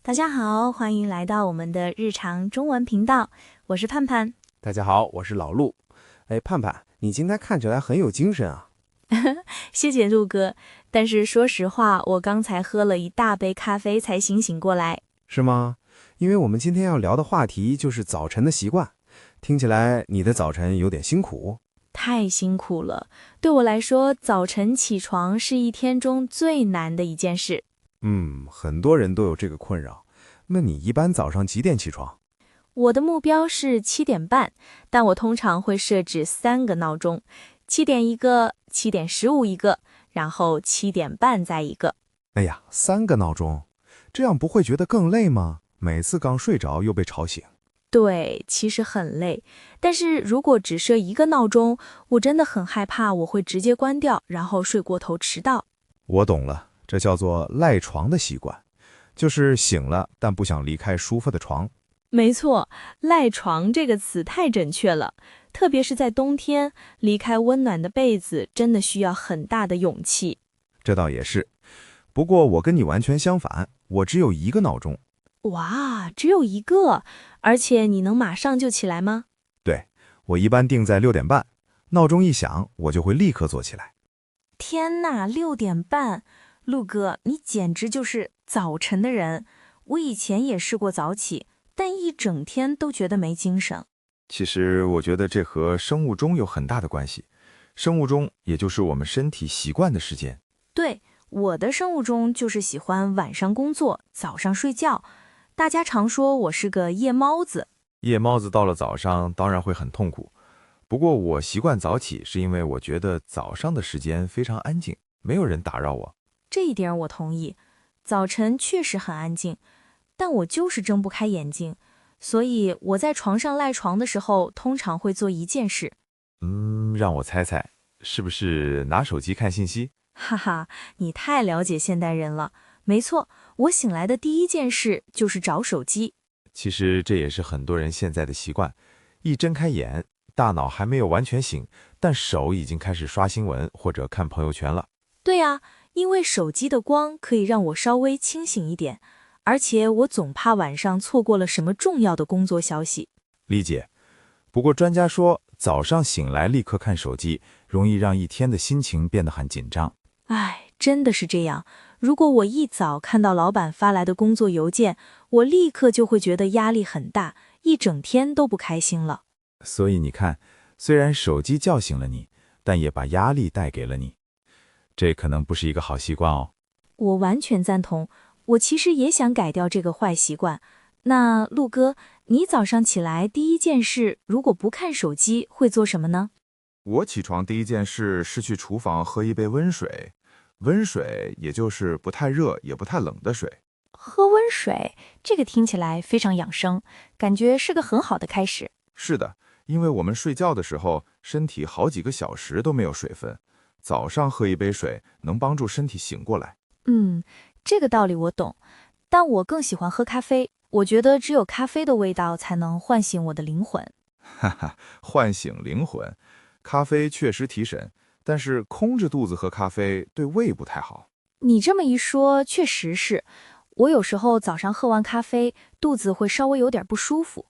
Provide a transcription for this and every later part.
大家好，欢迎来到我们的日常中文频道，我是盼盼。大家好，我是老陆。盼盼，你今天看起来很有精神啊。谢谢陆哥，但是说实话，我刚才喝了一大杯咖啡才清醒过来。是吗？因为我们今天要聊的话题就是早晨的习惯，听起来你的早晨有点辛苦。太辛苦了，对我来说，早晨起床是一天中最难的一件事。很多人都有这个困扰。那你一般早上几点起床？我的目标是7点半，但我通常会设置3个闹钟，7点一个，7点15一个，然后7点半再一个。哎呀，3个闹钟，这样不会觉得更累吗？每次刚睡着又被吵醒。对，其实很累，但是如果只设一个闹钟，我真的很害怕我会直接关掉，然后睡过头迟到。我懂了，这叫做赖床的习惯，就是醒了但不想离开舒服的床。没错，赖床这个词太准确了，特别是在冬天，离开温暖的被子真的需要很大的勇气。这倒也是，不过我跟你完全相反，我只有一个闹钟。哇，只有一个，而且你能马上就起来吗？对，我一般定在6点半，闹钟一响，我就会立刻坐起来。天呐，6点半，陆哥，你简直就是早晨的人。我以前也试过早起，但一整天都觉得没精神。其实我觉得这和生物钟有很大的关系。生物钟也就是我们身体习惯的时间。对，我的生物钟就是喜欢晚上工作，早上睡觉。大家常说我是个夜猫子。夜猫子到了早上当然会很痛苦，不过我习惯早起是因为我觉得早上的时间非常安静，没有人打扰我。这一点我同意，早晨确实很安静，但我就是睁不开眼睛，所以我在床上赖床的时候，通常会做一件事。让我猜猜，是不是拿手机看信息？哈哈，你太了解现代人了。没错，我醒来的第一件事就是找手机。其实这也是很多人现在的习惯，一睁开眼，大脑还没有完全醒，但手已经开始刷新闻或者看朋友圈了。对啊，因为手机的光可以让我稍微清醒一点，而且我总怕晚上错过了什么重要的工作消息。理解。不过专家说，早上醒来立刻看手机，容易让一天的心情变得很紧张。唉，真的是这样。如果我一早看到老板发来的工作邮件，我立刻就会觉得压力很大，一整天都不开心了。所以你看，虽然手机叫醒了你，但也把压力带给了你。这可能不是一个好习惯哦。我完全赞同，我其实也想改掉这个坏习惯。那陆哥，你早上起来第一件事，如果不看手机，会做什么呢？我起床第一件事是去厨房喝一杯温水，温水也就是不太热也不太冷的水。喝温水，这个听起来非常养生，感觉是个很好的开始。是的，因为我们睡觉的时候，身体好几个小时都没有水分，早上喝一杯水能帮助身体醒过来。这个道理我懂，但我更喜欢喝咖啡，我觉得只有咖啡的味道才能唤醒我的灵魂。哈哈，唤醒灵魂。咖啡确实提神，但是空着肚子喝咖啡对胃不太好。你这么一说，确实是。我有时候早上喝完咖啡，肚子会稍微有点不舒服。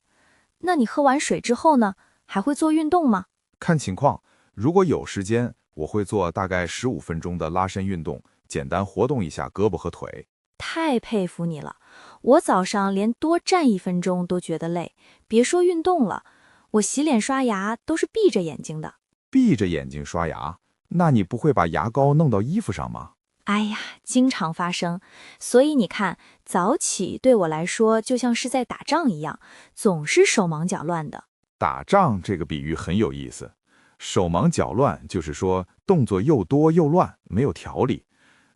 那你喝完水之后呢？还会做运动吗？看情况，如果有时间，我会做大概15分钟的拉伸运动，简单活动一下胳膊和腿。太佩服你了！我早上连多站1分钟都觉得累，别说运动了，我洗脸刷牙都是闭着眼睛的。闭着眼睛刷牙，那你不会把牙膏弄到衣服上吗？哎呀，经常发生。所以你看，早起对我来说就像是在打仗一样，总是手忙脚乱的。打仗这个比喻很有意思，手忙脚乱就是说动作又多又乱，没有条理。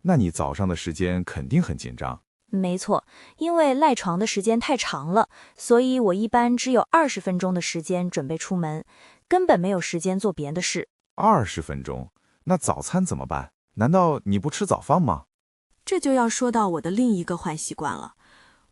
那你早上的时间肯定很紧张。没错，因为赖床的时间太长了，所以我一般只有20分钟的时间准备出门，根本没有时间做别的事。20分钟，那早餐怎么办？难道你不吃早饭吗？这就要说到我的另一个坏习惯了，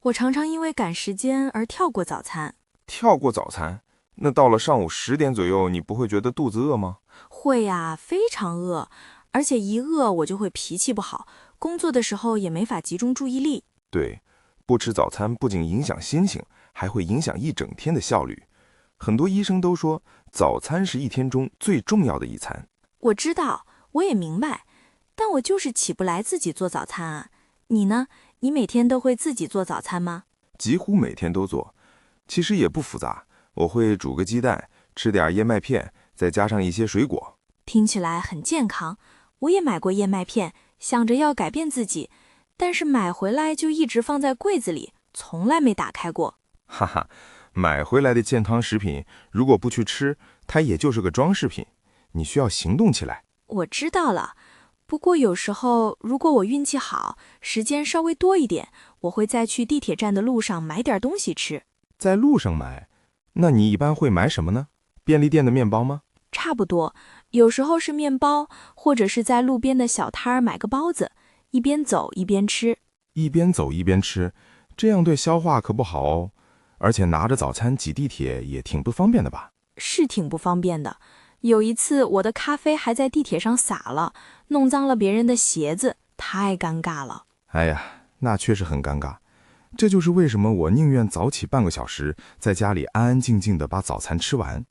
我常常因为赶时间而跳过早餐。跳过早餐？那到了上午10点左右，你不会觉得肚子饿吗？会呀，非常饿，而且一饿我就会脾气不好，工作的时候也没法集中注意力。对，不吃早餐不仅影响心情，还会影响一整天的效率。很多医生都说，早餐是一天中最重要的一餐。我知道，我也明白，但我就是起不来自己做早餐啊。你呢？你每天都会自己做早餐吗？几乎每天都做，其实也不复杂。我会煮个鸡蛋，吃点燕麦片，再加上一些水果。听起来很健康。我也买过燕麦片，想着要改变自己，但是买回来就一直放在柜子里，从来没打开过。哈哈，买回来的健康食品，如果不去吃，它也就是个装饰品。你需要行动起来。我知道了，不过有时候如果我运气好，时间稍微多一点，我会在去地铁站的路上买点东西吃。在路上买？那你一般会买什么呢？便利店的面包吗？差不多，有时候是面包，或者是在路边的小摊儿买个包子，一边走一边吃。一边走一边吃，这样对消化可不好哦。而且拿着早餐挤地铁也挺不方便的吧？是挺不方便的。有一次我的咖啡还在地铁上洒了，弄脏了别人的鞋子，太尴尬了。哎呀，那确实很尴尬。这就是为什么我宁愿早起半个小时，在家里安安静静的把早餐吃完。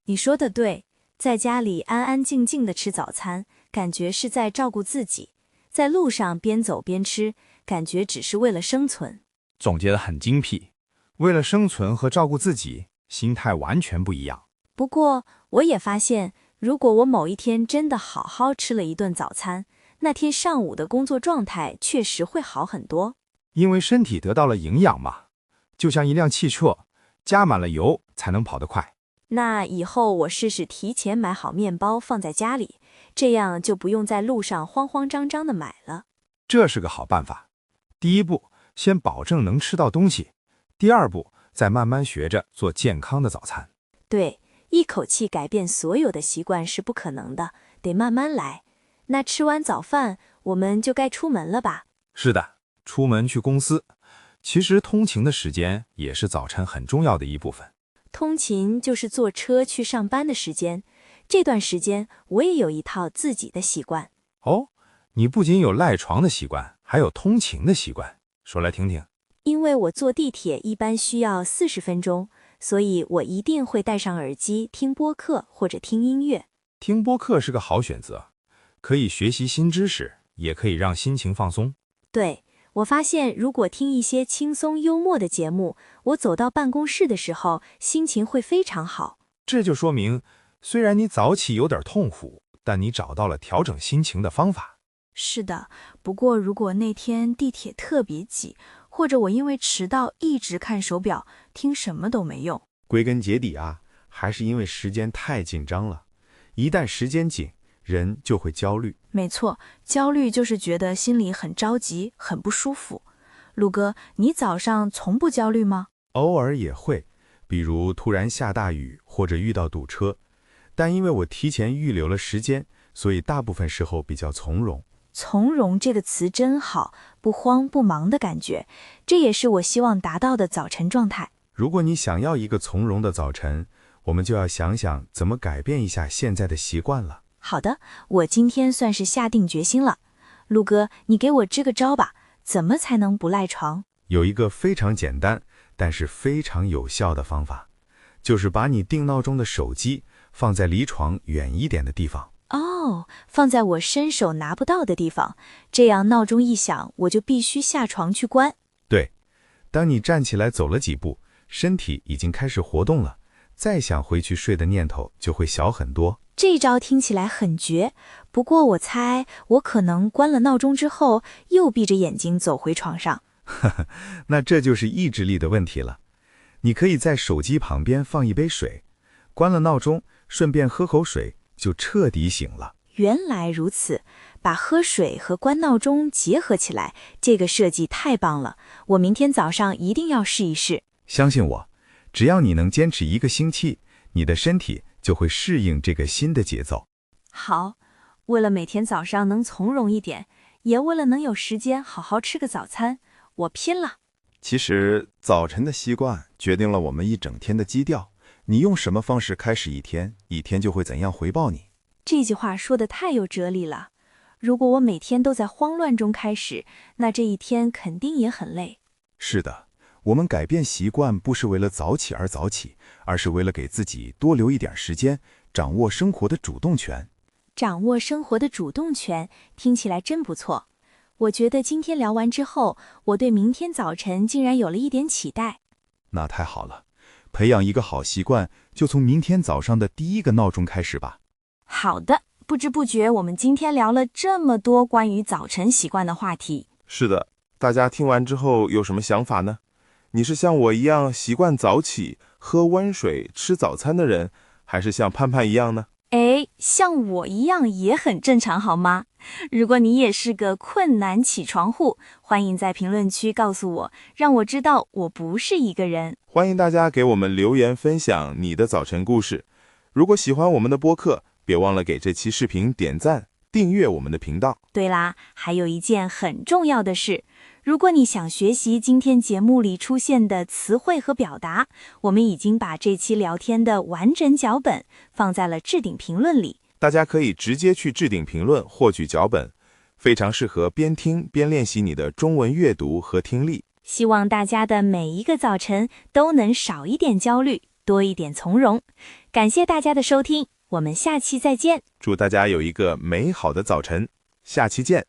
你说的对，在家里安安静静的吃早餐，感觉是在照顾自己；在路上边走边吃，感觉只是为了生存。总结得很精辟，为了生存和照顾自己，心态完全不一样。不过，我也发现，如果我某一天真的好好吃了一顿早餐，那天上午的工作状态确实会好很多。因为身体得到了营养嘛，就像一辆汽车，加满了油才能跑得快。那以后我试试提前买好面包放在家里，这样就不用在路上慌慌张张的买了。这是个好办法。第一步，先保证能吃到东西；第二步，再慢慢学着做健康的早餐。对，一口气改变所有的习惯是不可能的，得慢慢来。那吃完早饭，我们就该出门了吧？是的，出门去公司，其实通勤的时间也是早晨很重要的一部分。通勤就是坐车去上班的时间，这段时间我也有一套自己的习惯。哦，你不仅有赖床的习惯，还有通勤的习惯，说来听听。因为我坐地铁一般需要40分钟，所以我一定会戴上耳机听播客或者听音乐。听播客是个好选择，可以学习新知识，也可以让心情放松。对，我发现如果听一些轻松幽默的节目，我走到办公室的时候，心情会非常好。这就说明，虽然你早起有点痛苦，但你找到了调整心情的方法。是的，不过如果那天地铁特别挤，或者我因为迟到一直看手表，听什么都没用。归根结底啊，还是因为时间太紧张了。一旦时间紧，人就会焦虑。没错，焦虑就是觉得心里很着急，很不舒服。陆哥，你早上从不焦虑吗？偶尔也会，比如突然下大雨或者遇到堵车，但因为我提前预留了时间，所以大部分时候比较从容。从容这个词真好，不慌不忙的感觉，这也是我希望达到的早晨状态。如果你想要一个从容的早晨，我们就要想想怎么改变一下现在的习惯了。好的，我今天算是下定决心了。陆哥，你给我支个招吧，怎么才能不赖床？有一个非常简单，但是非常有效的方法，就是把你定闹钟的手机放在离床远一点的地方。哦，放在我伸手拿不到的地方，这样闹钟一响，我就必须下床去关。对，当你站起来走了几步，身体已经开始活动了，再想回去睡的念头就会小很多。这招听起来很绝，不过我猜我可能关了闹钟之后，又闭着眼睛走回床上。那这就是意志力的问题了。你可以在手机旁边放一杯水，关了闹钟，顺便喝口水，就彻底醒了。原来如此，把喝水和关闹钟结合起来，这个设计太棒了，我明天早上一定要试一试。相信我，只要你能坚持1个星期，你的身体就会适应这个新的节奏。好，为了每天早上能从容一点，也为了能有时间好好吃个早餐，我拼了。其实，早晨的习惯决定了我们一整天的基调。你用什么方式开始一天，一天就会怎样回报你。这句话说得太有哲理了。如果我每天都在慌乱中开始，那这一天肯定也很累。是的，我们改变习惯不是为了早起而早起，而是为了给自己多留一点时间，掌握生活的主动权。掌握生活的主动权，听起来真不错。我觉得今天聊完之后，我对明天早晨竟然有了一点期待。那太好了，培养一个好习惯，就从明天早上的第一个闹钟开始吧。好的，不知不觉我们今天聊了这么多关于早晨习惯的话题。是的，大家听完之后有什么想法呢？你是像我一样习惯早起、喝温水、吃早餐的人，还是像盼盼一样呢？像我一样也很正常，好吗？如果你也是个困难起床户，欢迎在评论区告诉我，让我知道我不是一个人。欢迎大家给我们留言分享你的早晨故事。如果喜欢我们的播客，别忘了给这期视频点赞、订阅我们的频道。对啦，还有一件很重要的事，如果你想学习今天节目里出现的词汇和表达，我们已经把这期聊天的完整脚本放在了置顶评论里。大家可以直接去置顶评论获取脚本，非常适合边听边练习你的中文阅读和听力。希望大家的每一个早晨都能少一点焦虑，多一点从容。感谢大家的收听，我们下期再见。祝大家有一个美好的早晨，下期见。